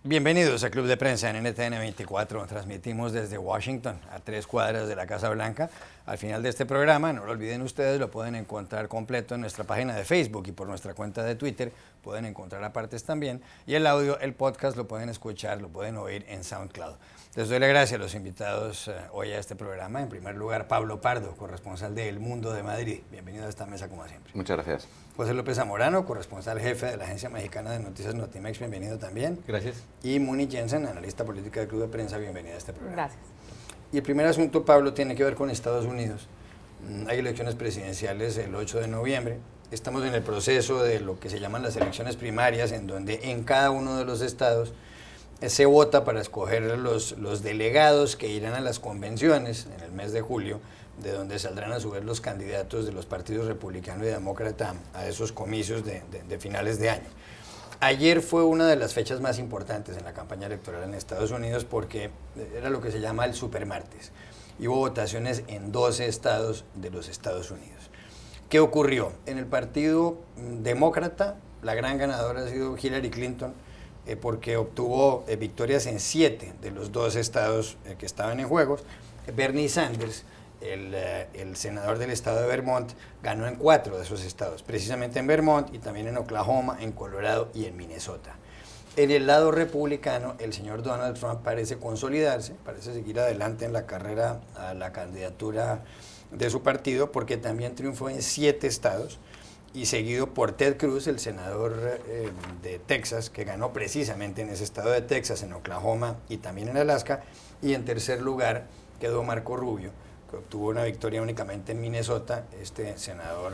Bienvenidos a Club de Prensa en NTN 24. Transmitimos desde Washington, a 3 cuadras de la Casa Blanca. Al final de este programa, no lo olviden ustedes, lo pueden encontrar completo en nuestra página de Facebook y por nuestra cuenta de Twitter. Pueden encontrar apartes también. Y el audio, el podcast, lo pueden escuchar, lo pueden oír en SoundCloud. Les doy las gracias a los invitados hoy a este programa. En primer lugar, Pablo Pardo, corresponsal de El Mundo de Madrid. Bienvenido a esta mesa como siempre. Muchas gracias. José López Zamorano, corresponsal jefe de la Agencia Mexicana de Noticias Notimex, bienvenido también. Gracias. Y Muni Jensen, analista política del Club de Prensa, bienvenida a este programa. Gracias. Y el primer asunto, Pablo, tiene que ver con Estados Unidos. Hay elecciones presidenciales el 8 de noviembre. Estamos en el proceso de lo que se llaman las elecciones primarias, en donde en cada uno de los estados se vota para escoger los delegados que irán a las convenciones en el mes de julio, de donde saldrán a su vez los candidatos de los partidos republicano y demócrata a esos comicios de finales de año. Ayer fue una de las fechas más importantes en la campaña electoral en Estados Unidos porque era lo que se llama el supermartes. Y hubo votaciones en 12 estados de los Estados Unidos. ¿Qué ocurrió? En el partido demócrata, la gran ganadora ha sido Hillary Clinton, porque obtuvo victorias en 7 de los 12 estados que estaban en juegos. Bernie Sanders, el senador del estado de Vermont, ganó en 4 de esos estados, precisamente en Vermont y también en Oklahoma, en Colorado y en Minnesota. En el lado republicano, el señor Donald Trump parece consolidarse, parece seguir adelante en la carrera a la candidatura de su partido, porque también triunfó en 7 estados, y seguido por Ted Cruz, el senador de Texas, que ganó precisamente en ese estado de Texas, en Oklahoma y también en Alaska, y en tercer lugar quedó Marco Rubio, que obtuvo una victoria únicamente en Minnesota, este senador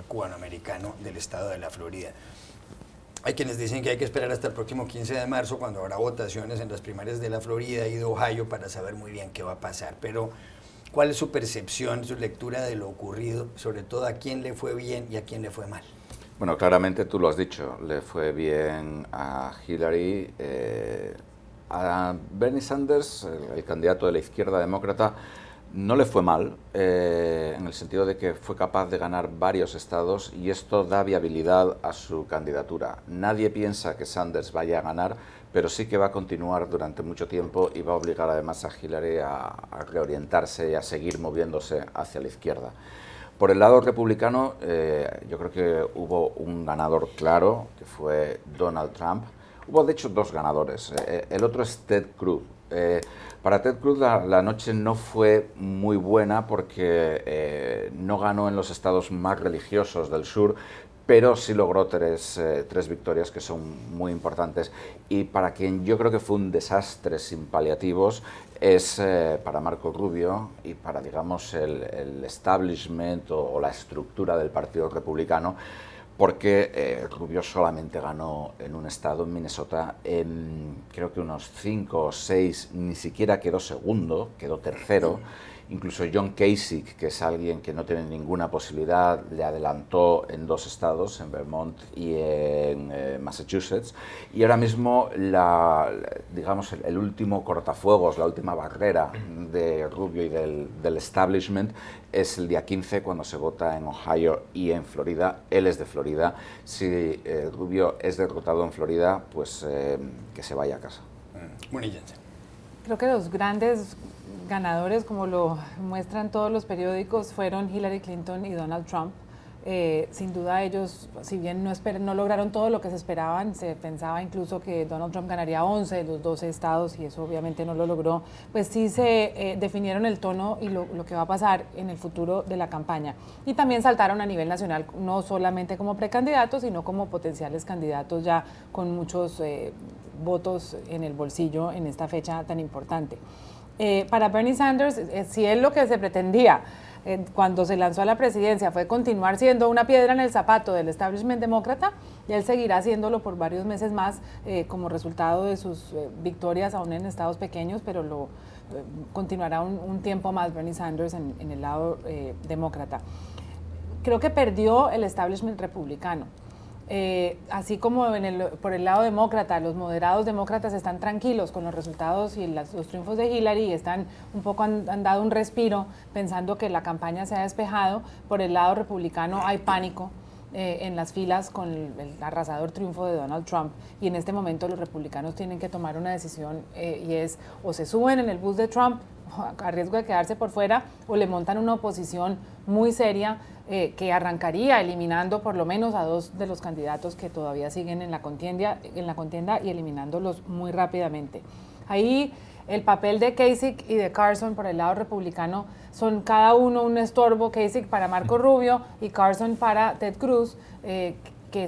cubanoamericano del estado de la Florida. Hay quienes dicen que hay que esperar hasta el próximo 15 de marzo, cuando habrá votaciones en las primarias de la Florida y de Ohio, para saber muy bien qué va a pasar. Pero, ¿cuál es su percepción, su lectura de lo ocurrido, sobre todo a quién le fue bien y a quién le fue mal? Bueno, claramente tú lo has dicho, le fue bien a Hillary. A Bernie Sanders, el candidato de la izquierda demócrata, no le fue mal, en el sentido de que fue capaz de ganar varios estados y esto da viabilidad a su candidatura. Nadie piensa que Sanders vaya a ganar, pero sí que va a continuar durante mucho tiempo y va a obligar además a Hillary a reorientarse y a seguir moviéndose hacia la izquierda. Por el lado republicano, yo creo que hubo un ganador claro, que fue Donald Trump. Hubo de hecho 2 ganadores, el otro es Ted Cruz. Para Ted Cruz la noche no fue muy buena porque no ganó en los estados más religiosos del sur, pero sí logró tres victorias que son muy importantes. Y para quien yo creo que fue un desastre sin paliativos es para Marco Rubio y para, digamos, el establishment o la estructura del Partido Republicano, porque Rubio solamente ganó en un estado, en Minnesota, creo que unos 5 o 6, ni siquiera quedó segundo, quedó tercero. Incluso John Kasich, que es alguien que no tiene ninguna posibilidad, le adelantó en 2 estados, en Vermont y en Massachusetts. Y ahora mismo, digamos, el último cortafuegos, la última barrera de Rubio y del establishment es el día 15, cuando se vota en Ohio y en Florida. Él es de Florida. Si Rubio es derrotado en Florida, pues que se vaya a casa. Muni Jensen. Creo que los grandes ganadores, como lo muestran todos los periódicos, fueron Hillary Clinton y Donald Trump. Sin duda ellos, si bien no lograron todo lo que se esperaban, se pensaba incluso que Donald Trump ganaría 11 de los 12 estados y eso obviamente no lo logró, pues sí se definieron el tono y lo que va a pasar en el futuro de la campaña. Y también saltaron a nivel nacional, no solamente como precandidatos, sino como potenciales candidatos ya con muchos votos en el bolsillo en esta fecha tan importante. Para Bernie Sanders, si él lo que se pretendía cuando se lanzó a la presidencia fue continuar siendo una piedra en el zapato del establishment demócrata, y él seguirá haciéndolo por varios meses más como resultado de sus victorias aún en estados pequeños, pero continuará un tiempo más Bernie Sanders en el lado demócrata. Creo que perdió el establishment republicano. Así como por el lado demócrata, los moderados demócratas están tranquilos con los resultados y los triunfos de Hillary y están un poco han dado un respiro pensando que la campaña se ha despejado. Por el lado republicano hay pánico en las filas con el arrasador triunfo de Donald Trump, y en este momento los republicanos tienen que tomar una decisión y es o se suben en el bus de Trump a riesgo de quedarse por fuera, o le montan una oposición muy seria que arrancaría eliminando por lo menos a 2 de los candidatos que todavía siguen en la contienda y eliminándolos muy rápidamente. Ahí el papel de Kasich y de Carson por el lado republicano son cada uno un estorbo, Kasich para Marco Rubio y Carson para Ted Cruz, que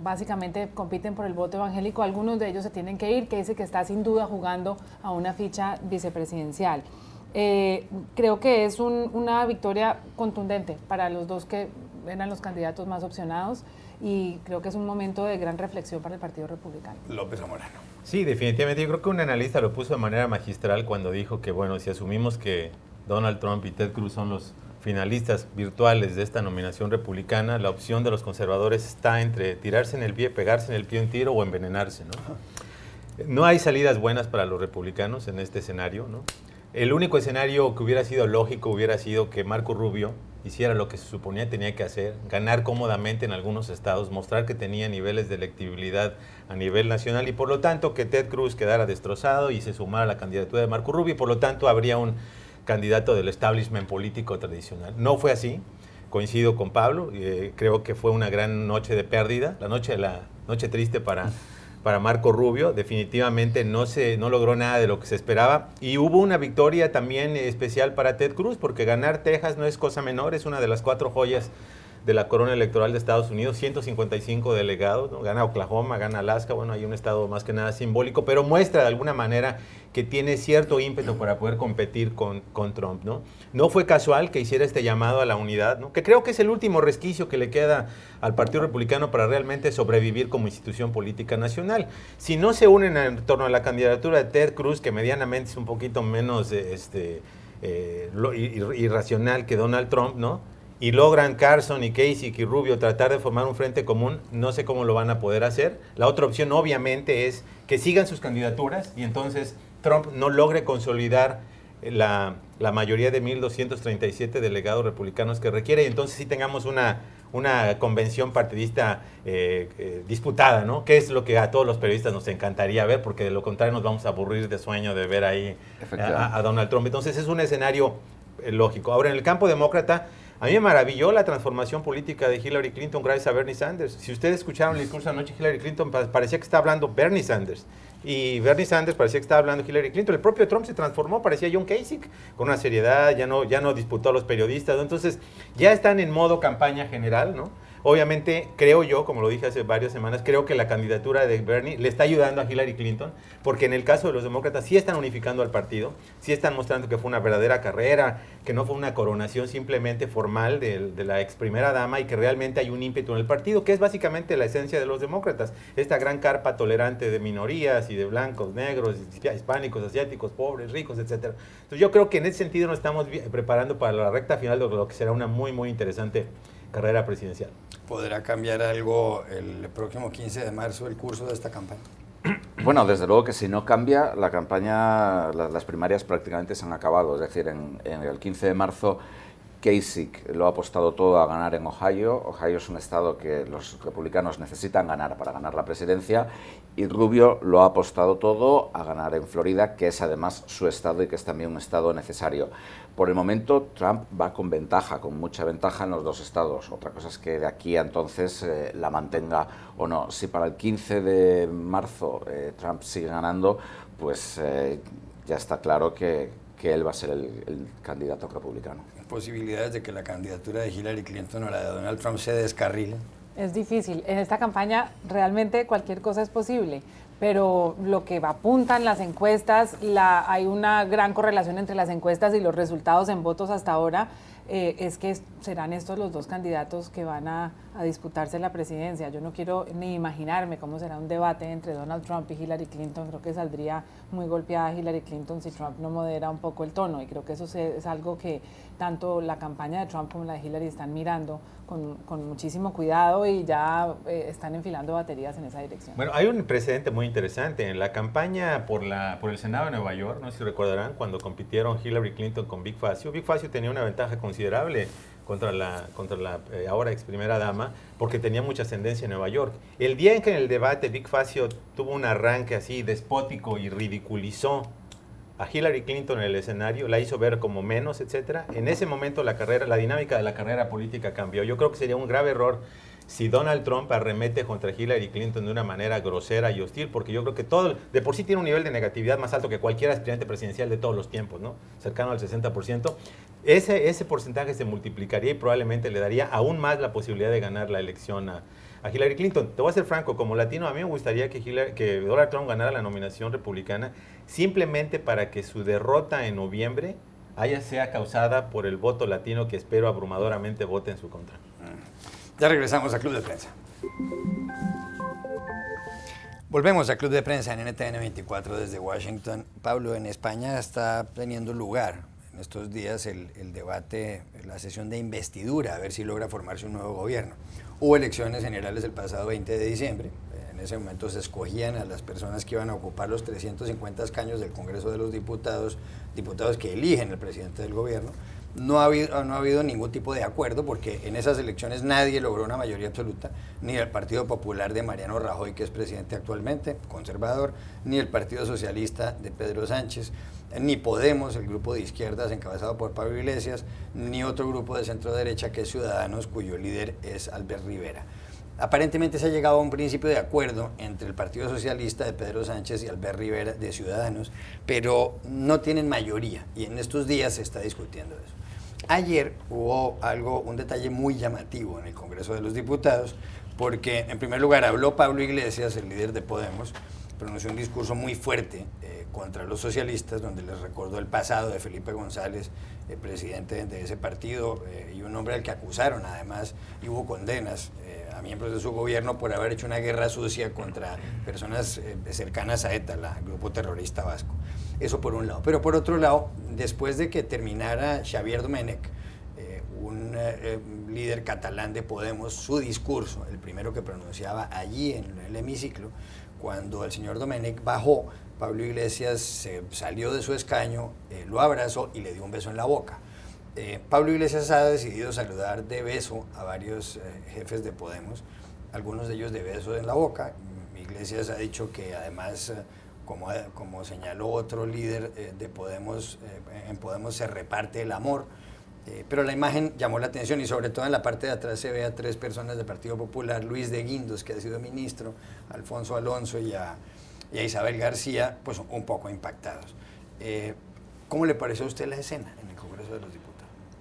básicamente compiten por el voto evangélico. Algunos de ellos se tienen que ir, Kasich está sin duda jugando a una ficha vicepresidencial. Creo que es una victoria contundente para los dos que eran los candidatos más opcionados, y creo que es un momento de gran reflexión para el Partido Republicano. López Zamorano. Sí, definitivamente. Yo creo que un analista lo puso de manera magistral cuando dijo que, bueno, si asumimos que Donald Trump y Ted Cruz son los finalistas virtuales de esta nominación republicana, la opción de los conservadores está entre tirarse en el pie, pegarse en el pie un tiro o envenenarse, ¿no? No hay salidas buenas para los republicanos en este escenario, ¿no? El único escenario que hubiera sido lógico hubiera sido que Marco Rubio hiciera lo que se suponía tenía que hacer, ganar cómodamente en algunos estados, mostrar que tenía niveles de electibilidad a nivel nacional y por lo tanto que Ted Cruz quedara destrozado y se sumara a la candidatura de Marco Rubio y por lo tanto habría un candidato del establishment político tradicional. No fue así, coincido con Pablo, creo que fue una gran noche de pérdida, la noche triste para Marco Rubio, definitivamente no logró nada de lo que se esperaba y hubo una victoria también especial para Ted Cruz porque ganar Texas no es cosa menor, es una de las 4 joyas de la corona electoral de Estados Unidos, 155 delegados, ¿no? Gana Oklahoma, gana Alaska, bueno, hay un estado más que nada simbólico, pero muestra de alguna manera que tiene cierto ímpetu para poder competir con Trump, ¿no? No fue casual que hiciera este llamado a la unidad, ¿no? Que creo que es el último resquicio que le queda al Partido Republicano para realmente sobrevivir como institución política nacional. Si no se unen en torno a la candidatura de Ted Cruz, que medianamente es un poquito menos irracional que Donald Trump, ¿no? Y logran Carson y Kasich y Rubio tratar de formar un frente común, no sé cómo lo van a poder hacer. La otra opción obviamente es que sigan sus candidaturas y entonces Trump no logre consolidar la mayoría de 1.237 delegados republicanos que requiere y entonces sí tengamos una convención partidista disputada, ¿no? Que es lo que a todos los periodistas nos encantaría ver, porque de lo contrario nos vamos a aburrir de sueño de ver ahí a Donald Trump. Entonces es un escenario lógico. Ahora, en el campo demócrata, a mí me maravilló la transformación política de Hillary Clinton gracias a Bernie Sanders. Si ustedes escucharon el discurso anoche, Hillary Clinton parecía que estaba hablando Bernie Sanders. Y Bernie Sanders parecía que estaba hablando Hillary Clinton. El propio Trump se transformó, parecía John Kasich, con una seriedad, ya no disputó a los periodistas, ¿no? Entonces, ya están en modo campaña general, ¿no? Obviamente, creo yo, como lo dije hace varias semanas, creo que la candidatura de Bernie le está ayudando a Hillary Clinton, porque en el caso de los demócratas sí están unificando al partido, sí están mostrando que fue una verdadera carrera, que no fue una coronación simplemente formal de la ex primera dama y que realmente hay un ímpetu en el partido, que es básicamente la esencia de los demócratas, esta gran carpa tolerante de minorías y de blancos, negros, hispánicos, asiáticos, pobres, ricos, etc. Entonces yo creo que en ese sentido nos estamos preparando para la recta final de lo que será una muy, muy interesante carrera presidencial. ¿Podrá cambiar algo el próximo 15 de marzo el curso de esta campaña? Bueno, desde luego que si no cambia, la campaña, las primarias prácticamente se han acabado. Es decir, en el 15 de marzo Kasich lo ha apostado todo a ganar en Ohio. Ohio es un estado que los republicanos necesitan ganar para ganar la presidencia. Y Rubio lo ha apostado todo a ganar en Florida, que es además su estado y que es también un estado necesario. Por el momento, Trump va con ventaja, con mucha ventaja en los 2 estados. Otra cosa es que de aquí a entonces la mantenga o no. Si para el 15 de marzo Trump sigue ganando, pues ya está claro que él va a ser el candidato republicano. ¿Posibilidades de que la candidatura de Hillary Clinton o la de Donald Trump se descarrile? Es difícil. En esta campaña realmente cualquier cosa es posible, pero lo que apuntan las encuestas, hay una gran correlación entre las encuestas y los resultados en votos hasta ahora, es que serán estos los 2 candidatos que van a disputarse la presidencia. Yo no quiero ni imaginarme cómo será un debate entre Donald Trump y Hillary Clinton. Creo que saldría muy golpeada Hillary Clinton si Trump no modera un poco el tono, y creo que eso es algo que tanto la campaña de Trump como la de Hillary están mirando con muchísimo cuidado y ya están enfilando baterías en esa dirección. Bueno, hay un precedente muy interesante. En la campaña por el Senado de Nueva York, no sé si recordarán, cuando compitieron Hillary Clinton con Vic Fazio tenía una ventaja considerable considerable contra la ahora ex primera dama, porque tenía mucha ascendencia en Nueva York. El día en que en el debate Vic Fazio tuvo un arranque así despótico y ridiculizó a Hillary Clinton en el escenario, la hizo ver como menos, etcétera, en ese momento la dinámica de la carrera política cambió. Yo creo que sería un grave error si Donald Trump arremete contra Hillary Clinton de una manera grosera y hostil, porque yo creo que de por sí tiene un nivel de negatividad más alto que cualquier aspirante presidencial de todos los tiempos, ¿no? Cercano al 60%. Ese porcentaje se multiplicaría y probablemente le daría aún más la posibilidad de ganar la elección a Hillary Clinton. Te voy a ser franco, como latino, a mí me gustaría que Donald Trump ganara la nominación republicana simplemente para que su derrota en noviembre sea causada por el voto latino que espero abrumadoramente vote en su contra. Ya regresamos a Club de Prensa. Volvemos a Club de Prensa en NTN 24 desde Washington. Pablo, en España está teniendo lugar en estos días el debate, la sesión de investidura, a ver si logra formarse un nuevo gobierno. Hubo elecciones generales el pasado 20 de diciembre. En ese momento se escogían a las personas que iban a ocupar los 350 escaños del Congreso de los Diputados, diputados que eligen el presidente del gobierno. No ha habido ningún tipo de acuerdo porque en esas elecciones nadie logró una mayoría absoluta, ni el Partido Popular de Mariano Rajoy, que es presidente actualmente, conservador, ni el Partido Socialista de Pedro Sánchez, ni Podemos, el grupo de izquierdas encabezado por Pablo Iglesias, ni otro grupo de centro derecha que es Ciudadanos, cuyo líder es Albert Rivera. Aparentemente se ha llegado a un principio de acuerdo entre el Partido Socialista de Pedro Sánchez y Albert Rivera de Ciudadanos, pero no tienen mayoría y en estos días se está discutiendo eso. Ayer hubo un detalle muy llamativo en el Congreso de los Diputados, porque en primer lugar habló Pablo Iglesias, el líder de Podemos, pronunció un discurso muy fuerte contra los socialistas, donde les recordó el pasado de Felipe González, presidente de ese partido, y un hombre al que acusaron además, y hubo condenas a miembros de su gobierno por haber hecho una guerra sucia contra personas cercanas a ETA, el grupo terrorista vasco. Eso por un lado. Pero por otro lado, después de que terminara Xavier Domènech, un líder catalán de Podemos, su discurso, el primero que pronunciaba allí en el hemiciclo, cuando el señor Domènech bajó, Pablo Iglesias se salió de su escaño, lo abrazó y le dio un beso en la boca. Pablo Iglesias ha decidido saludar de beso a varios jefes de Podemos, algunos de ellos de beso en la boca. Iglesias ha dicho que además, como señaló otro líder de Podemos, en Podemos se reparte el amor. Pero la imagen llamó la atención y sobre todo en la parte de atrás se ve a tres personas del Partido Popular, Luis de Guindos, que ha sido ministro, Alfonso Alonso y a Isabel García, pues un poco impactados. ¿Cómo le pareció a usted la escena en el Congreso de los Diputados?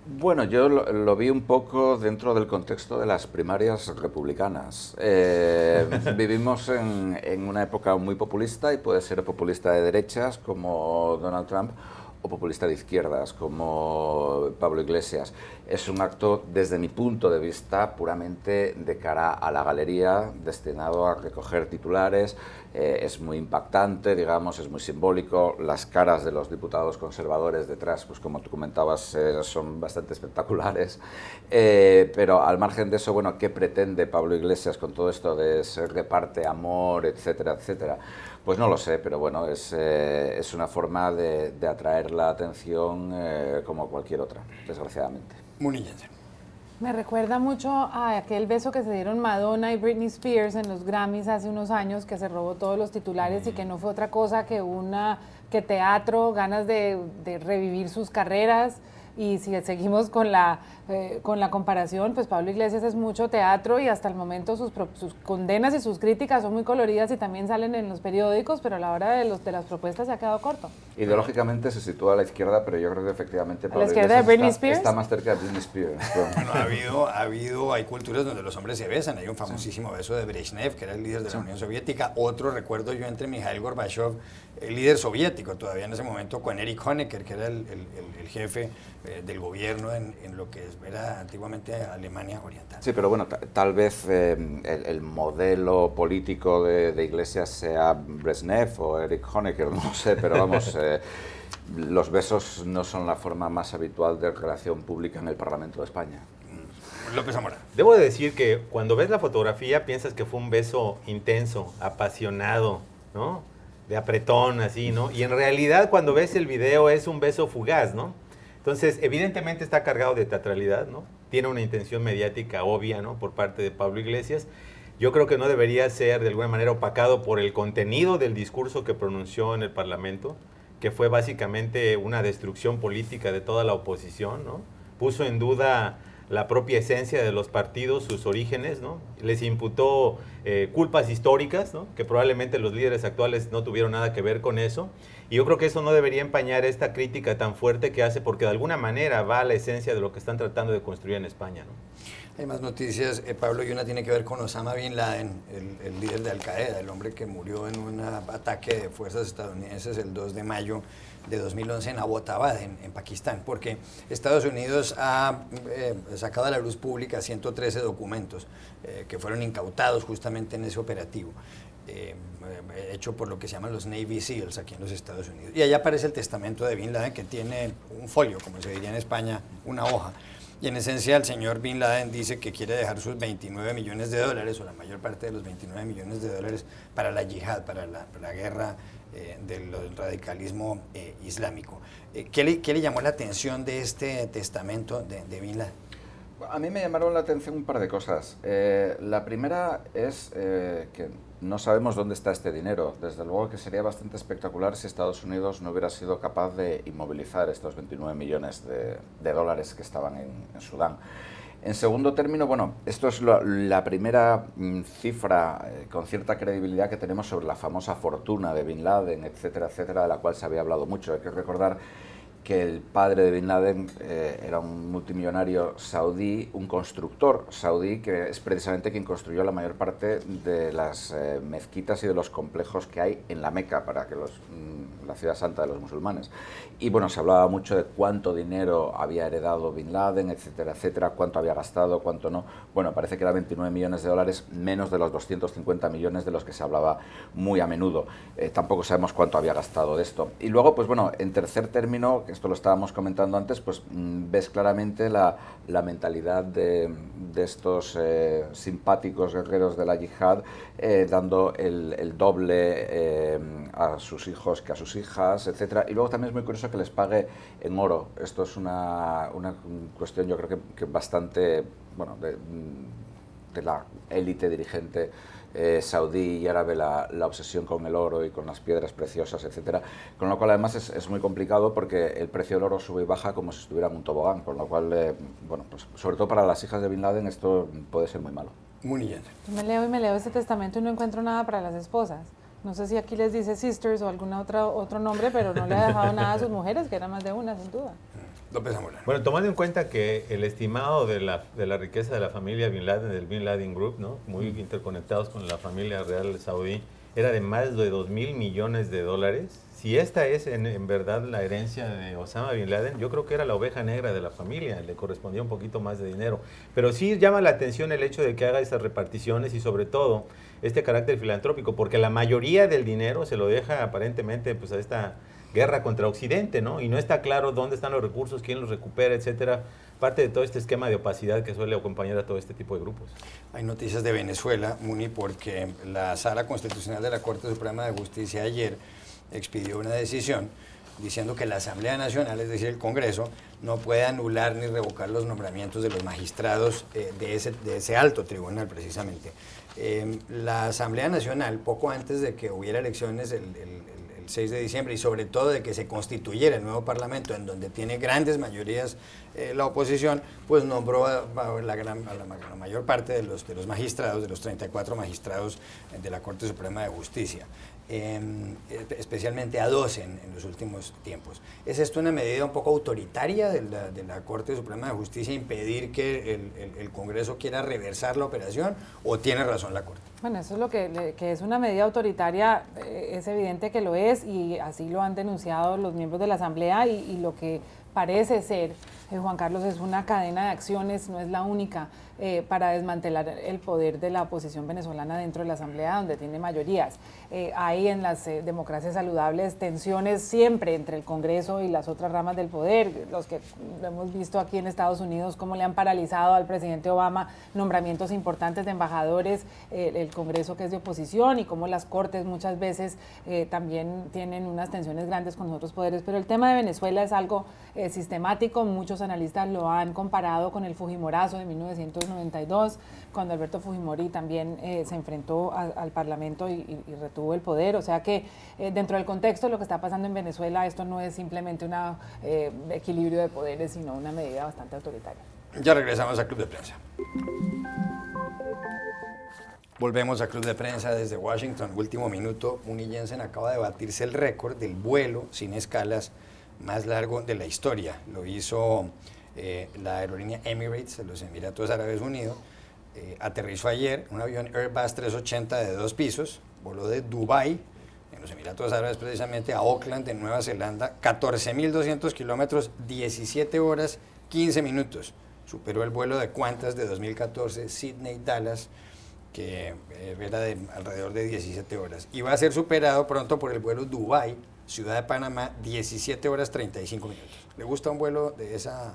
Bueno, yo lo vi un poco dentro del contexto de las primarias republicanas. Vivimos en una época muy populista y puede ser populista de derechas como Donald Trump o populista de izquierdas como Pablo Iglesias. Es un acto, desde mi punto de vista, puramente de cara a la galería, destinado a recoger titulares. Es muy impactante, digamos, es muy simbólico. Las caras de los diputados conservadores detrás, pues como tú comentabas, son bastante espectaculares. Pero al margen de eso, bueno, ¿qué pretende Pablo Iglesias con todo esto de se reparte amor, etcétera, etcétera? Pues no lo sé, pero bueno, es una forma de atraer la atención como cualquier otra, desgraciadamente. Muni Jensen. Me recuerda mucho a aquel beso que se dieron Madonna y Britney Spears en los Grammys hace unos años, que se robó todos los titulares y que no fue otra cosa que teatro, ganas de revivir sus carreras. Y si seguimos con la comparación, pues Pablo Iglesias es mucho teatro y hasta el momento sus condenas y sus críticas son muy coloridas y también salen en los periódicos, pero a la hora de las propuestas se ha quedado corto. Ideológicamente se sitúa a la izquierda, pero yo creo que efectivamente Pablo Iglesias está más cerca de Britney Spears. Bueno, hay culturas donde los hombres se besan. Hay un famosísimo beso de Brezhnev, que era el líder de la Unión Soviética. Otro recuerdo yo entre Mikhail Gorbachev, el líder soviético todavía en ese momento, con Erich Honecker, que era el jefe del gobierno en lo que era antiguamente Alemania Oriental. Sí, pero bueno, tal vez el modelo político de Iglesias sea Brezhnev o Erich Honecker, no sé, pero vamos, los besos no son la forma más habitual de relación pública en el Parlamento de España. López Zamora. Debo de decir que cuando ves la fotografía piensas que fue un beso intenso, apasionado, ¿no? De apretón, así, ¿no? Y en realidad cuando ves el video es un beso fugaz, ¿no? Entonces, evidentemente está cargado de teatralidad, ¿no? Tiene una intención mediática obvia, ¿no? Por parte de Pablo Iglesias. Yo creo que no debería ser de alguna manera opacado por el contenido del discurso que pronunció en el Parlamento, que fue básicamente una destrucción política de toda la oposición, ¿no? Puso en duda la propia esencia de los partidos, sus orígenes, ¿no? Les imputó culpas históricas, ¿no? Que probablemente los líderes actuales no tuvieron nada que ver con eso. Y yo creo que eso no debería empañar esta crítica tan fuerte que hace, porque de alguna manera va a la esencia de lo que están tratando de construir en España, ¿no? Hay más noticias, Pablo, y una tiene que ver con Osama Bin Laden, el líder de Al Qaeda, el hombre que murió en un ataque de fuerzas estadounidenses el 2 de mayo de 2011 en Abbottabad, en Pakistán, porque Estados Unidos ha sacado a la luz pública 113 documentos que fueron incautados justamente en ese operativo. Hecho por lo que se llaman los Navy SEALs aquí en los Estados Unidos. Y allá aparece el testamento de Bin Laden, que tiene un folio, como se diría en España, una hoja. Y en esencia el señor Bin Laden dice que quiere dejar sus 29 millones de dólares, o la mayor parte de los 29 millones de dólares, para la yihad, para la guerra del radicalismo islámico. ¿Qué le llamó la atención de este testamento de Bin Laden? A mí me llamaron la atención un par de cosas. La primera es que no sabemos dónde está este dinero. Desde luego que sería bastante espectacular si Estados Unidos no hubiera sido capaz de inmovilizar estos 29 millones de dólares que estaban en Sudán. En segundo término, bueno, esto es la primera cifra con cierta credibilidad que tenemos sobre la famosa fortuna de Bin Laden, etcétera, etcétera, de la cual se había hablado mucho. Hay que recordar que el padre de Bin Laden era un multimillonario saudí, un constructor saudí, que es precisamente quien construyó la mayor parte de las mezquitas y de los complejos que hay en la Meca, para que la ciudad santa de los musulmanes. Y bueno, se hablaba mucho de cuánto dinero había heredado Bin Laden, etcétera, etcétera, cuánto había gastado, cuánto no. Bueno, parece que era 29 millones de dólares, menos de los 250 millones de los que se hablaba muy a menudo. Tampoco sabemos cuánto había gastado de esto. Y luego, pues bueno, en tercer término, esto lo estábamos comentando antes, pues ves claramente la mentalidad de estos simpáticos guerreros de la yihad, dando el doble a sus hijos que a sus hijas, etcétera. Y luego también es muy curioso que les pague en oro. Esto es una cuestión, yo creo que bastante, bueno, de la élite dirigente saudí y árabe, la obsesión con el oro y con las piedras preciosas, etcétera, con lo cual además es muy complicado porque el precio del oro sube y baja como si estuviera en un tobogán, con lo cual, bueno, pues sobre todo para las hijas de Bin Laden esto puede ser muy malo. Muy bien. Yo me leo este testamento y no encuentro nada para las esposas. No sé si aquí les dice sisters o algún otro nombre, pero no le ha dejado nada a sus mujeres, que era más de una, sin duda. López Zamorano. Bueno, tomando en cuenta que el estimado de la riqueza de la familia Bin Laden, del Bin Laden Group, ¿no? Muy interconectados con la familia real saudí, era de más de 2.000 millones de dólares. Si esta es en verdad la herencia de Osama Bin Laden, yo creo que era la oveja negra de la familia, le correspondía un poquito más de dinero. Pero sí llama la atención el hecho de que haga estas reparticiones y sobre todo este carácter filantrópico, porque la mayoría del dinero se lo deja aparentemente pues a esta guerra contra Occidente, ¿no? Y no está claro dónde están los recursos, quién los recupera, etcétera. Parte de todo este esquema de opacidad que suele acompañar a todo este tipo de grupos. Hay noticias de Venezuela, Muni, porque la Sala Constitucional de la Corte Suprema de Justicia ayer expidió una decisión diciendo que la Asamblea Nacional, es decir, el Congreso, no puede anular ni revocar los nombramientos de los magistrados de ese alto tribunal, precisamente. La Asamblea Nacional, poco antes de que hubiera elecciones el 6 de diciembre y sobre todo de que se constituyera el nuevo Parlamento, en donde tiene grandes mayorías la oposición, pues nombró a la mayor parte de los magistrados, de los 34 magistrados de la Corte Suprema de Justicia. Especialmente a 12 en los últimos tiempos. ¿Es esto una medida un poco autoritaria de la Corte Suprema de Justicia, impedir que el Congreso quiera reversar la operación, o tiene razón la Corte? Bueno, eso es lo que es una medida autoritaria, es evidente que lo es, y así lo han denunciado los miembros de la Asamblea, y lo que parece ser Juan Carlos, es una cadena de acciones, no es la única, para desmantelar el poder de la oposición venezolana dentro de la Asamblea, donde tiene mayorías. Hay en las democracias saludables tensiones siempre entre el Congreso y las otras ramas del poder. Los que lo hemos visto aquí en Estados Unidos, cómo le han paralizado al presidente Obama nombramientos importantes de embajadores, el Congreso que es de oposición, y cómo las Cortes muchas veces también tienen unas tensiones grandes con los otros poderes. Pero el tema de Venezuela es algo sistemático. Muchos analistas lo han comparado con el Fujimorazo de 1992, cuando Alberto Fujimori también se enfrentó al Parlamento y retuvo el poder. O sea que dentro del contexto de lo que está pasando en Venezuela, esto no es simplemente un equilibrio de poderes, sino una medida bastante autoritaria. Ya regresamos a Club de Prensa. Volvemos a Club de Prensa desde Washington. Último minuto, Uni Jensen acaba de batirse el récord del vuelo sin escalas más largo de la historia. Lo hizo la aerolínea Emirates de los Emiratos Árabes Unidos. Aterrizó ayer un avión Airbus 380 de 2 pisos, voló de Dubái, en los Emiratos Árabes precisamente, a Auckland, en Nueva Zelanda, 14.200 kilómetros, 17 horas, 15 minutos. Superó el vuelo de Qantas de 2014, Sydney-Dallas, que era de alrededor de 17 horas. Y va a ser superado pronto por el vuelo Dubái, Ciudad de Panamá, 17 horas 35 minutos. ¿Le gusta un vuelo de esa,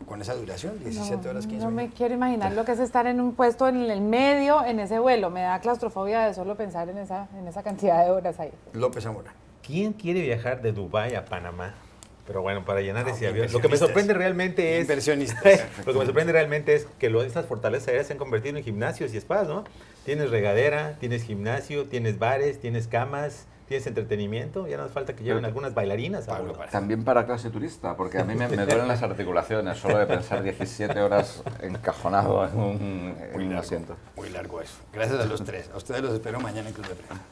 con esa duración? 17 horas 15 no minutos. me quiero imaginar lo que es estar en un puesto en el medio en ese vuelo. Me da claustrofobia de solo pensar en esa cantidad de horas ahí. López Zamora. ¿Quién quiere viajar de Dubái a Panamá? Pero bueno, para llenar ese avión. Lo que me inversionistas. sorprende realmente es... Inversionistas. Lo que me sorprende realmente es que estas fortalezas aéreas se han convertido en gimnasios y spas, ¿no? Tienes regadera, tienes gimnasio, tienes bares, tienes camas, tienes entretenimiento. Ya no hace falta que lleven algunas bailarinas a Pablo, bordo. También para clase turista, porque a mí me duelen las articulaciones solo de pensar 17 horas encajonado en un asiento. Muy largo eso. Gracias a los tres. A ustedes los espero mañana en Club de Prensa.